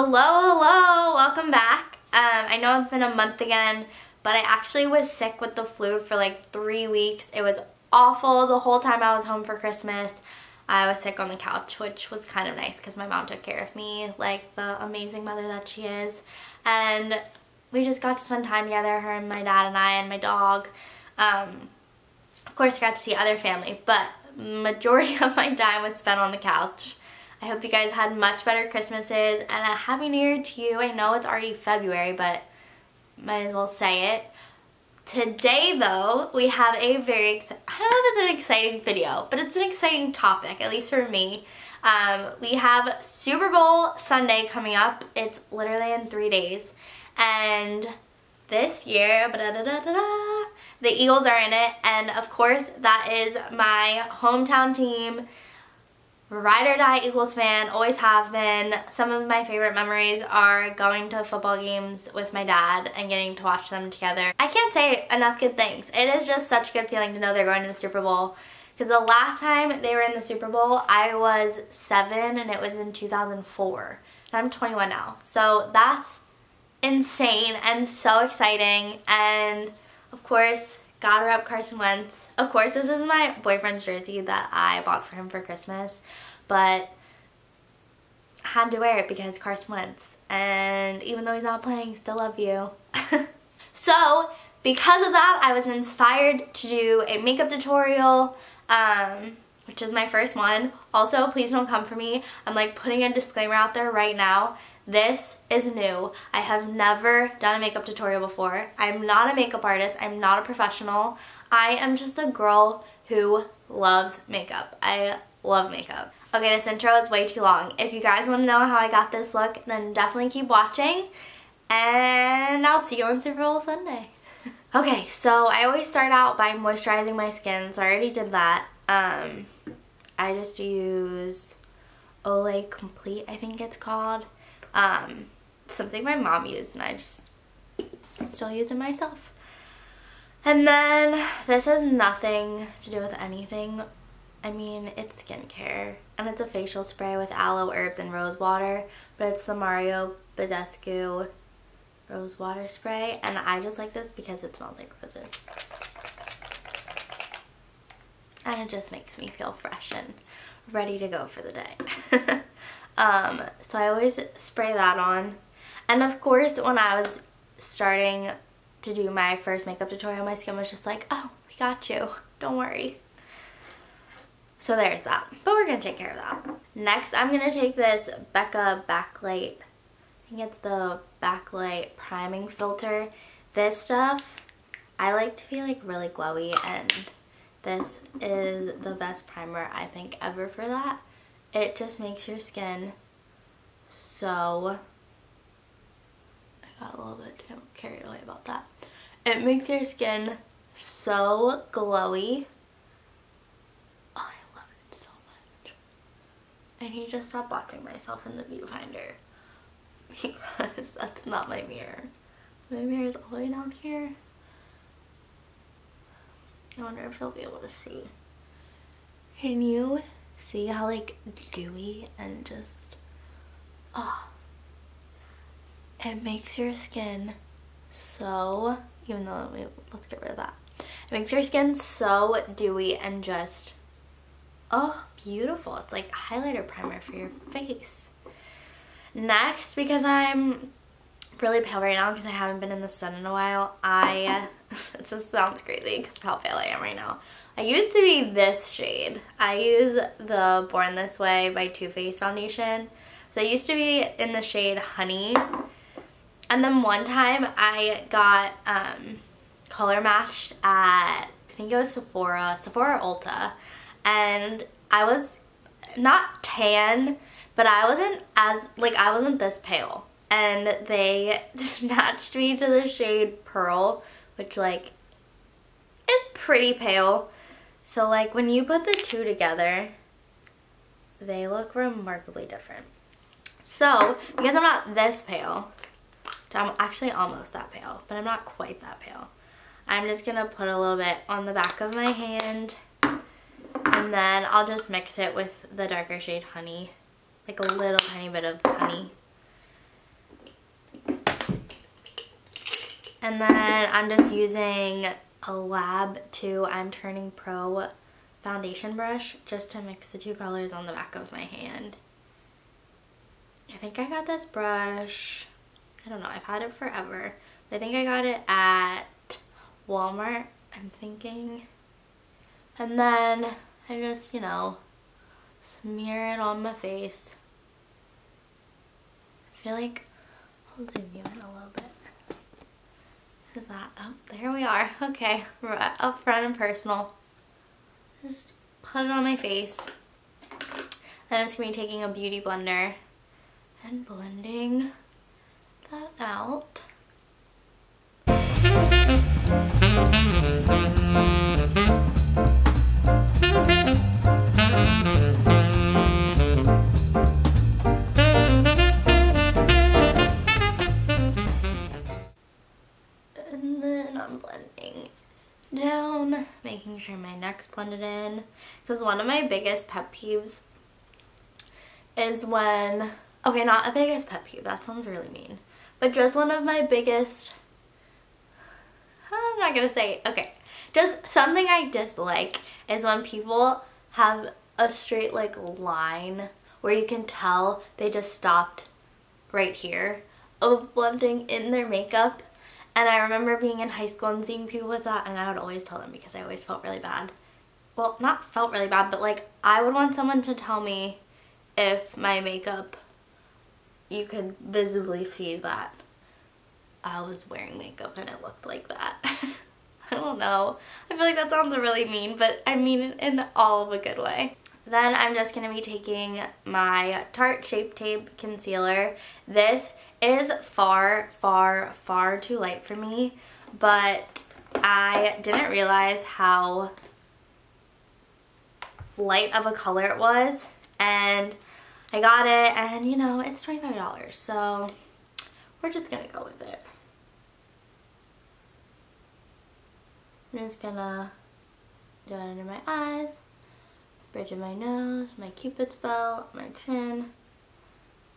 Hello, welcome back. I know it's been a month again, but I actually was sick with the flu for like 3 weeks. It was awful the whole time I was home for Christmas. I was sick on the couch, which was kind of nice because my mom took care of me like the amazing mother that she is. And we just got to spend time together, her and my dad and I and my dog. Of course, I got to see other family, but majority of my time was spent on the couch. I hope you guys had much better Christmases and a Happy New Year to you. I know it's already February, but might as well say it. Today, though, we have a very, I don't know if it's an exciting video, but it's an exciting topic, at least for me. We have Super Bowl Sunday coming up. It's literally in 3 days. And this year, the Eagles are in it. And of course, that is my hometown team. Ride or die Eagles fan, always have been. Some of my favorite memories are going to football games with my dad and getting to watch them together. I can't say enough good things. It is just such a good feeling to know they're going to the Super Bowl. Because the last time they were in the Super Bowl, I was 7 and it was in 2004. And I'm 21 now. So that's insane and so exciting. And of course, gotta rep Carson Wentz. Of course, this is my boyfriend's jersey that I bought for him for Christmas, but I had to wear it because Carson Wentz. And even though he's not playing, still love you. So, because of that, I was inspired to do a makeup tutorial, which is my first one. Also, please don't come for me. I'm like putting a disclaimer out there right now. This is new. I have never done a makeup tutorial before. I'm not a makeup artist. I'm not a professional. I am just a girl who loves makeup. I love makeup. Okay, this intro is way too long. If you guys want to know how I got this look, then definitely keep watching. And I'll see you on Super Bowl Sunday. Okay, so I always start out by moisturizing my skin, so I already did that. I just use Olay Complete, I think it's called. Something my mom used and I still use it myself. And then this has nothing to do with anything. I mean, it's skincare and it's a facial spray with aloe, herbs, and rose water, but it's the Badescu rose water spray, and I just like this because it smells like roses. And it just makes me feel fresh and ready to go for the day. So I always spray that on. And of course, when I was starting to do my first makeup tutorial, my skin was just like, oh, we got you. Don't worry. So there's that. But we're going to take care of that. Next, I'm going to take this BECCA Backlight. I think it's the Backlight priming filter. This stuff, I like to be like really glowy, and this is the best primer I think ever for that. It just makes your skin so, I got a little bit carried away about that. It makes your skin so glowy. Oh, I love it so much. I need to stop watching myself in the viewfinder because that's not my mirror. My mirror is all the way down here. I wonder if they'll be able to see. Can you see how like dewy and just, oh, it makes your skin so, even though, let's get rid of that. It makes your skin so dewy and just, oh, beautiful. It's like a highlighter primer for your face. Next, because I'm really pale right now because I haven't been in the sun in a while, it just sounds crazy because of how pale I am right now. I used to be this shade. I use the Born This Way by Too Faced foundation. So I used to be in the shade Honey. And then one time I got color matched at, I think it was Sephora or Ulta. And I was not tan, but I wasn't this pale. And they matched me to the shade Pearl, which like is pretty pale. So like when you put the two together, they look remarkably different. So because I'm not this pale, I'm actually almost that pale, but I'm not quite that pale, I'm just gonna put a little bit on the back of my hand, and then I'll just mix it with the darker shade Honey, like a little tiny bit of honey. And then I'm just using a Lab 2 I'm Turning Pro foundation brush just to mix the two colors on the back of my hand. I think I got this brush, I don't know, I've had it forever. I think I got it at Walmart, I'm thinking. And then I just, you know, smear it on my face. I feel like I'll zoom you in a little bit. Is that, oh, there we are. Okay, we're up front and personal. Just put it on my face. Then I'm just going to be taking a beauty blender and blending that out. And then I'm blending down, making sure my neck's blended in. Because one of my biggest pet peeves is when, okay, not a biggest pet peeve, that sounds really mean, but just one of my biggest, I'm not gonna say, okay, just something I dislike is when people have a straight like line where you can tell they just stopped right here of blending in their makeup. And I remember being in high school and seeing people with that, and I would always tell them because I always felt really bad. Well, not felt really bad, but like I would want someone to tell me if my makeup, you could visibly see that I was wearing makeup and it looked like that. I don't know. I feel like that sounds really mean, but I mean it in all of a good way. Then I'm just going to be taking my Tarte Shape Tape Concealer. This is far, far, far too light for me, but I didn't realize how light of a color it was, and I got it, and you know, it's $25, so we're just gonna go with it. I'm just gonna do it under my eyes, bridge of my nose, my cupid's bow, my chin,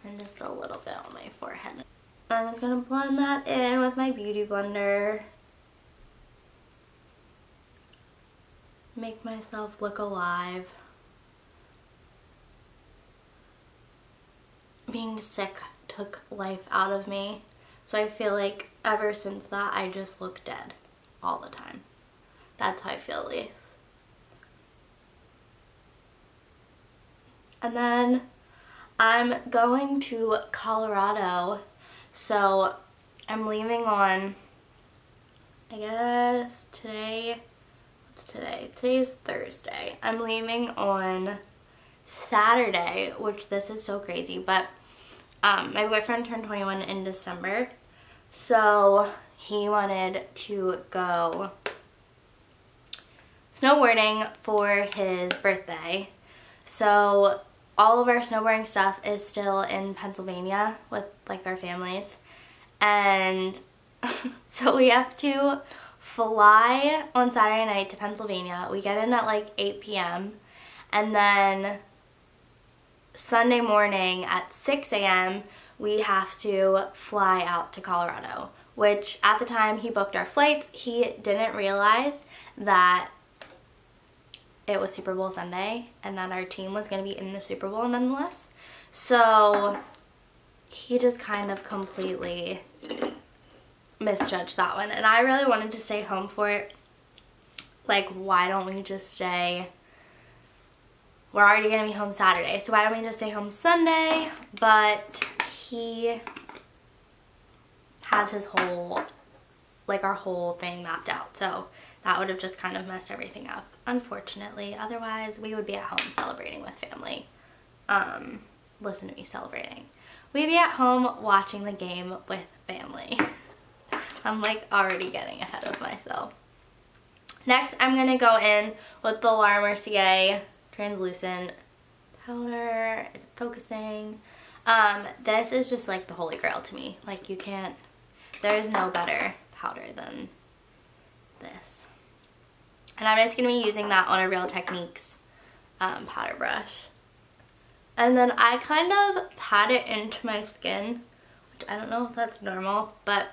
and just a little bit on my forehead. I'm just gonna blend that in with my beauty blender. Make myself look alive. Being sick took life out of me, so I feel like ever since that I just look dead all the time. That's how I feel, at least. And then I'm going to Colorado, so I'm leaving on, I guess today, what's today? Today's Thursday. I'm leaving on Saturday, which this is so crazy, but my boyfriend turned 21 in December, so he wanted to go snowboarding for his birthday. So all of our snowboarding stuff is still in Pennsylvania with like our families, and so we have to fly on Saturday night to Pennsylvania. We get in at like 8 p.m. and then Sunday morning at 6 a.m. we have to fly out to Colorado, which at the time he booked our flights, he didn't realize that it was Super Bowl Sunday and that our team was going to be in the Super Bowl nonetheless. So he just kind of completely misjudged that one, and I really wanted to stay home for it. Like, why don't we just stay? We're already going to be home Saturday, so why don't we just stay home Sunday? But he has his whole, like our whole thing mapped out, so that would have just kind of messed everything up, unfortunately. Otherwise, we would be at home celebrating with family. Listen to me, celebrating. We'd be at home watching the game with family. I'm like already getting ahead of myself. Next, I'm going to go in with the Mercier Translucent powder. It's focusing. This is just like the holy grail to me. Like, you can't, there's no better powder than this. And I'm just going to be using that on a Real Techniques powder brush. And then I kind of pat it into my skin, which I don't know if that's normal, but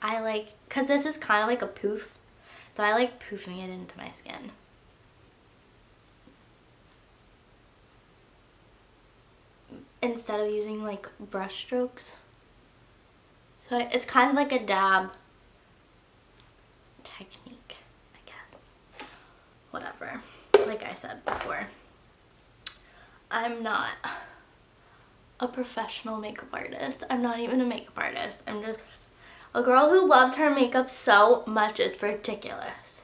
I like, because this is kind of like a poof, so I like poofing it into my skin. Instead of using like brush strokes. So it's kind of like a dab technique, I guess. Whatever. Like I said before, I'm not a professional makeup artist. I'm not even a makeup artist. I'm just a girl who loves her makeup so much it's ridiculous.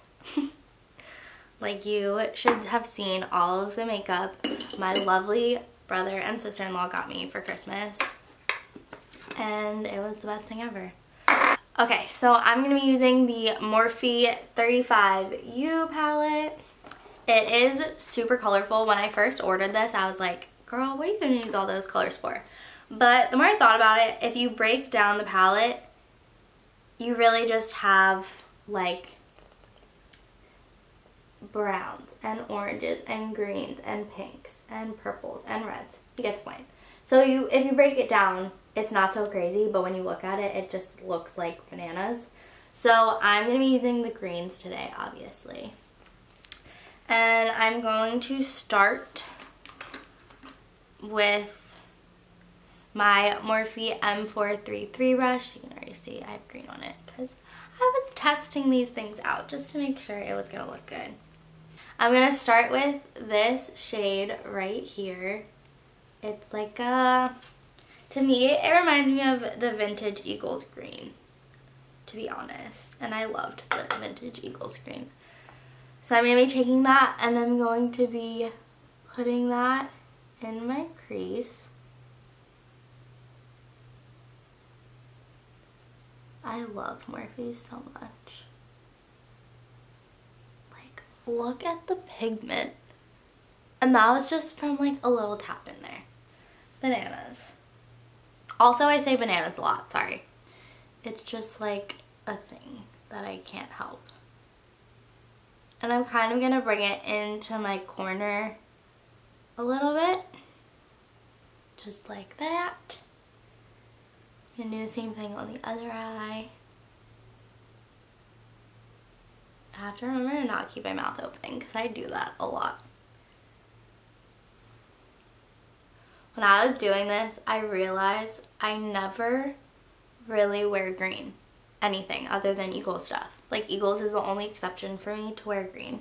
Like, you should have seen all of the makeup my lovely brother and sister-in-law got me for Christmas, and it was the best thing ever. Okay, so I'm going to be using the Morphe 35U palette. It is super colorful. When I first ordered this, I was like, girl, what are you going to use all those colors for? But the more I thought about it, if you break down the palette, you really just have like browns and oranges and greens and pinks and purples and reds. You get the point. So if you break it down, it's not so crazy, but when you look at it, it just looks like bananas. So I'm going to be using the greens today, obviously. And I'm going to start with my Morphe M433 brush. You can already see I have green on it because I was testing these things out just to make sure it was going to look good. I'm going to start with this shade right here. It's like a, to me, it reminds me of the Vintage Eagles green, to be honest. And I loved the Vintage Eagles green. So I'm going to be taking that and I'm going to be putting that in my crease. I love Morphe so much. Like, look at the pigment. And that was just from like a little tap in there. Bananas. Also, I say bananas a lot, sorry. It's just like a thing that I can't help. And I'm kind of going to bring it into my corner a little bit. Just like that. I'm going to do the same thing on the other eye. I have to remember to not keep my mouth open because I do that a lot. When I was doing this, I realized I never really wear green. Anything other than Eagles stuff. Like, Eagles is the only exception for me to wear green.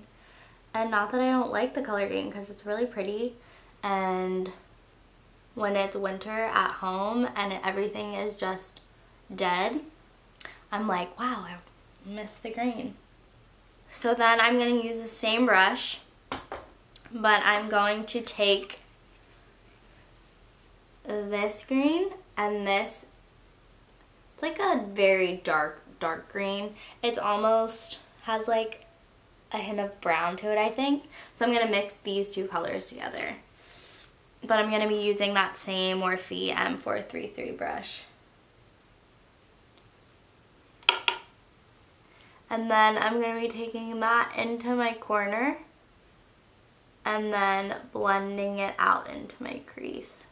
And not that I don't like the color green because it's really pretty. And when it's winter at home and everything is just dead, I'm like, wow, I miss the green. So then I'm going to use the same brush, but I'm going to take this green and this. It's like a very dark green. It's almost has like a hint of brown to it, I think. So I'm going to mix these two colors together. But I'm going to be using that same Morphe M433 brush. And then I'm going to be taking that into my corner and then blending it out into my crease.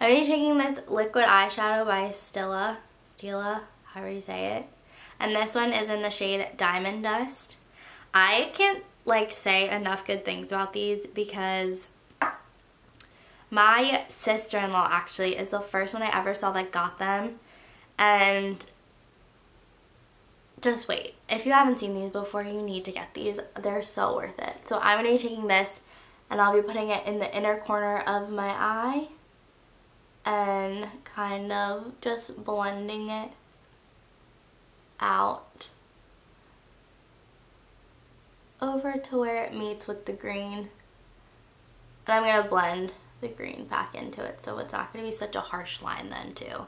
I'm going to be taking this liquid eyeshadow by Stila, however you say it. And this one is in the shade Diamond Dust. I can't like say enough good things about these because my sister-in-law actually is the first one I ever saw that got them. And just wait. If you haven't seen these before, you need to get these. They're so worth it. So I'm going to be taking this and I'll be putting it in the inner corner of my eye. And kind of just blending it out over to where it meets with the green. And I'm going to blend the green back into it so it's not going to be such a harsh line then too.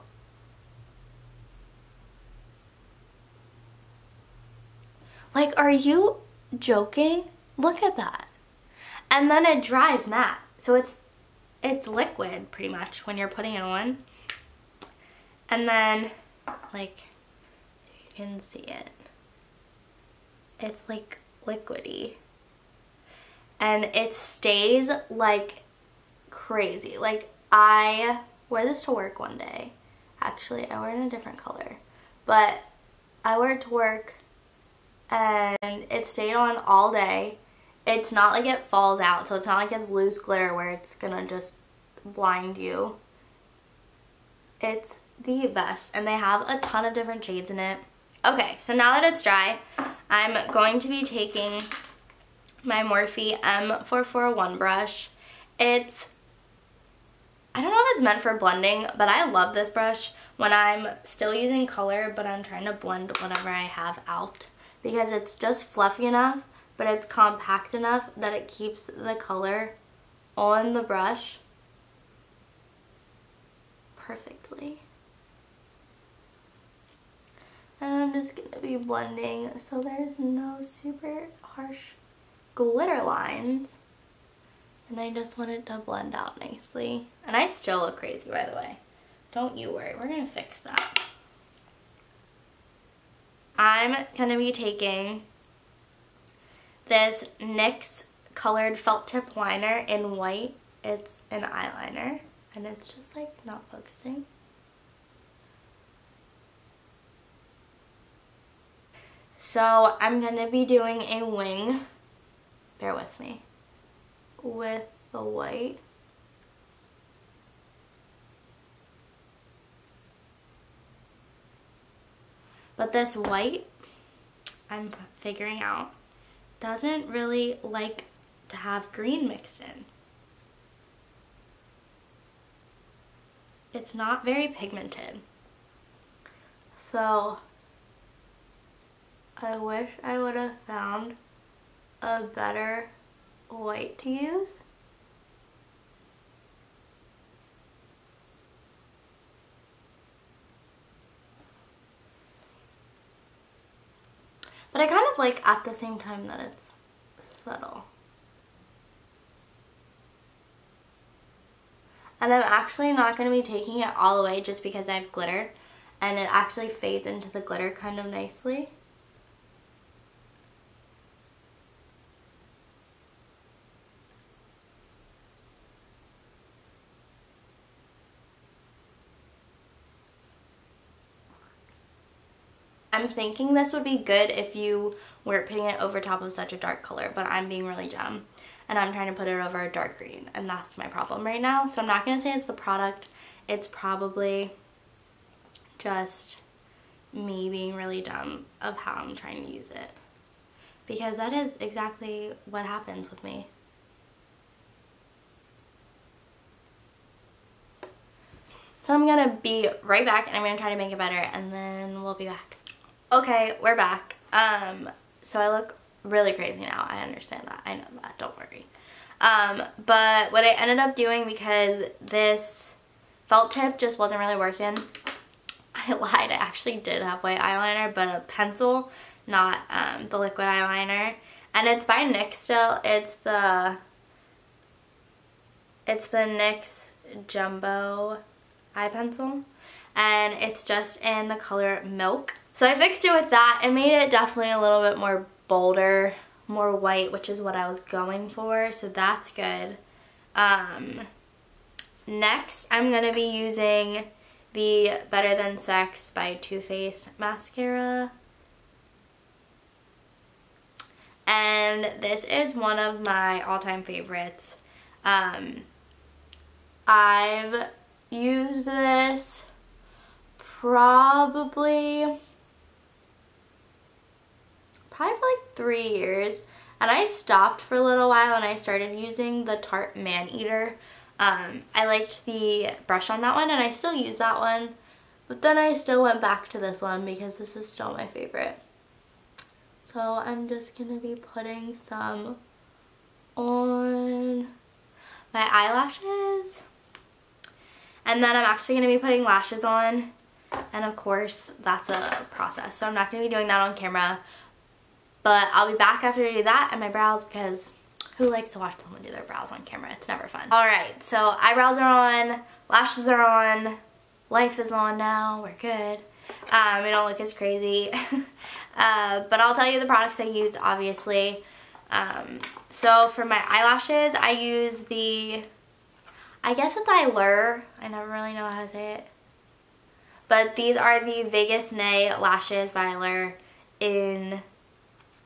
Like, are you joking? Look at that. And then it dries matte. So it's liquid pretty much when you're putting it on. And then, like, you can see it. It's like liquidy. and it stays like crazy. Like, I wear this to work one day. Actually, I wear it in a different color, but I wear it to work and it stayed on all day. It's not like it falls out, so it's not like it's loose glitter where it's gonna just blind you. It's the best, and they have a ton of different shades in it. Okay, so now that it's dry, I'm going to be taking my Morphe M441 brush. I don't know if it's meant for blending, but I love this brush when I'm still using color, but I'm trying to blend whatever I have out, because it's just fluffy enough, but it's compact enough that it keeps the color on the brush perfectly. And I'm just going to be blending so there's no super harsh glitter lines. And I just want it to blend out nicely. And I still look crazy, by the way. Don't you worry. We're going to fix that. I'm going to be taking this NYX colored felt tip liner in white. It's an eyeliner. And it's just like not focusing. So I'm going to be doing a wing. Bear with me. With the white. But this white, I'm figuring out, doesn't really like to have green mixed in. It's not very pigmented. So I wish I would have found a better white to use. But I kind of like at the same time that it's subtle. And I'm actually not going to be taking it all the way just because I have glitter, and it actually fades into the glitter kind of nicely. I'm thinking this would be good if you were putting it over top of such a dark color, but I'm being really dumb and I'm trying to put it over a dark green, and that's my problem right now. So I'm not going to say it's the product. It's probably just me being really dumb of how I'm trying to use it, because that is exactly what happens with me. So I'm going to be right back and I'm going to try to make it better, and then we'll be back. Okay, we're back. So I look really crazy now. I understand that. I know that. Don't worry. But what I ended up doing, because this felt tip just wasn't really working, I lied. I actually did have white eyeliner, but a pencil, not the liquid eyeliner. And it's by NYX still. It's the NYX Jumbo eye pencil. And it's just in the color Milk. So I fixed it with that and made it definitely a little bit more bolder, more white, which is what I was going for. So that's good. Next, I'm going to be using the Better Than Sex by Too Faced mascara. And this is one of my all-time favorites. I've used this probably for like 3 years, and I stopped for a little while and I started using the Tarte Man Eater. I liked the brush on that one and I still use that one, but then I still went back to this one because this is still my favorite. So I'm just gonna be putting some on my eyelashes, and then I'm actually gonna be putting lashes on. And of course, that's a process, so I'm not going to be doing that on camera. But I'll be back after I do that, and my brows, because who likes to watch someone do their brows on camera? It's never fun. Alright, so eyebrows are on, lashes are on, life is on now, we're good. We don't look as crazy. But I'll tell you the products I used, obviously. So for my eyelashes, I use the, I guess it's Eylure. I never really know how to say it. But these are the Vegas Nay lashes by Eylure in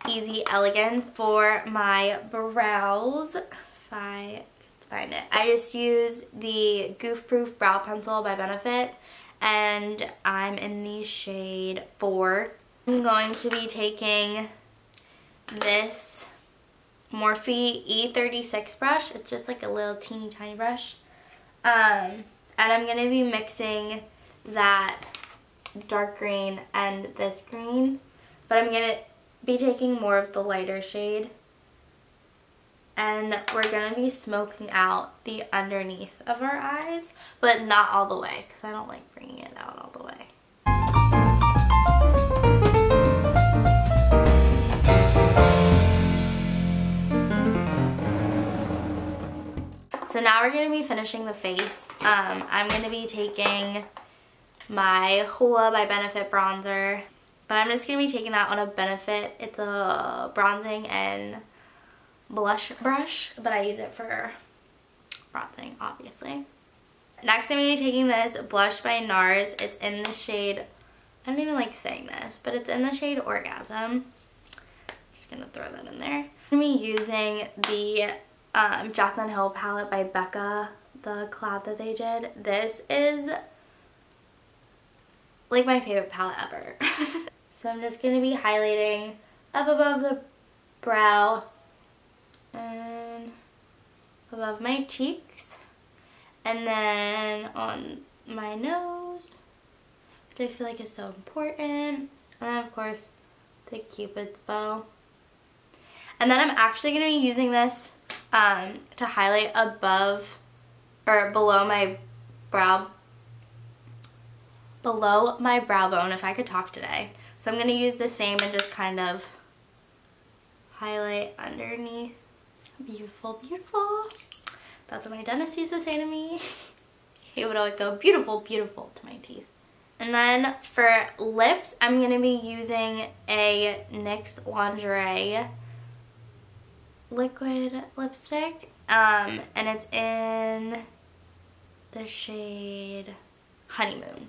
Easy Elegance. For my brows, if I can find it, I just use the Goof Proof Brow Pencil by Benefit, and I'm in the shade 4. I'm going to be taking this Morphe E36 brush. It's just like a little teeny tiny brush. And I'm going to be mixing that dark green and this green. But I'm going to be taking more of the lighter shade. And we're going to be smoking out the underneath of our eyes. But not all the way, because I don't like bringing it out all the way. So now we're going to be finishing the face. I'm going to be taking my Hoola by Benefit bronzer. But I'm just going to be taking that on a Benefit. It's a bronzing and blush brush. But I use it for bronzing, obviously. Next I'm going to be taking this blush by Nars. It's in the shade, I don't even like saying this, but it's in the shade Orgasm. Just going to throw that in there. I'm going to be using the Jaclyn Hill palette by BECCA, the collab that they did. This is like my favorite palette ever. So I'm just going to be highlighting up above the brow and above my cheeks, and then on my nose, which I feel like is so important, and then of course the Cupid's bow. And then I'm actually going to be using this to highlight above or below my brow bone, if I could talk today. So I'm going to use the same and just kind of highlight underneath. Beautiful, beautiful. That's what my dentist used to say to me. He would always go, beautiful, beautiful, to my teeth. And then for lips, I'm going to be using a NYX Lingerie liquid lipstick, and it's in the shade Honeymoon.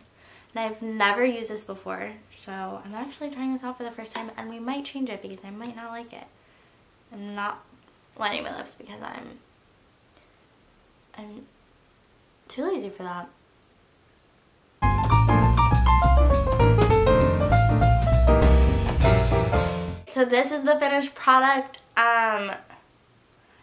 And I've never used this before, so I'm actually trying this out for the first time, and we might change it because I might not like it. I'm not lining my lips because I'm too lazy for that. So this is the finished product. I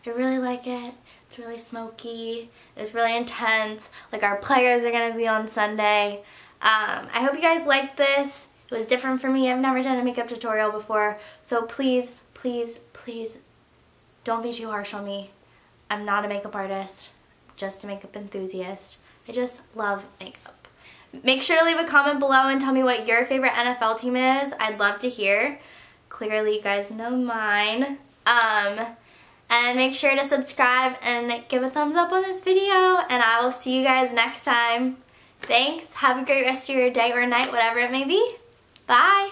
really like it. It's really smoky. It's really intense. Like, our players are going to be on Sunday. I hope you guys liked this. It was different for me. I've never done a makeup tutorial before. So please, please, please don't be too harsh on me. I'm not a makeup artist, just a makeup enthusiast. I just love makeup. Make sure to leave a comment below and tell me what your favorite NFL team is. I'd love to hear. Clearly you guys know mine. And make sure to subscribe and give a thumbs up on this video, and I will see you guys next time. Thanks. Have a great rest of your day or night, whatever it may be. Bye.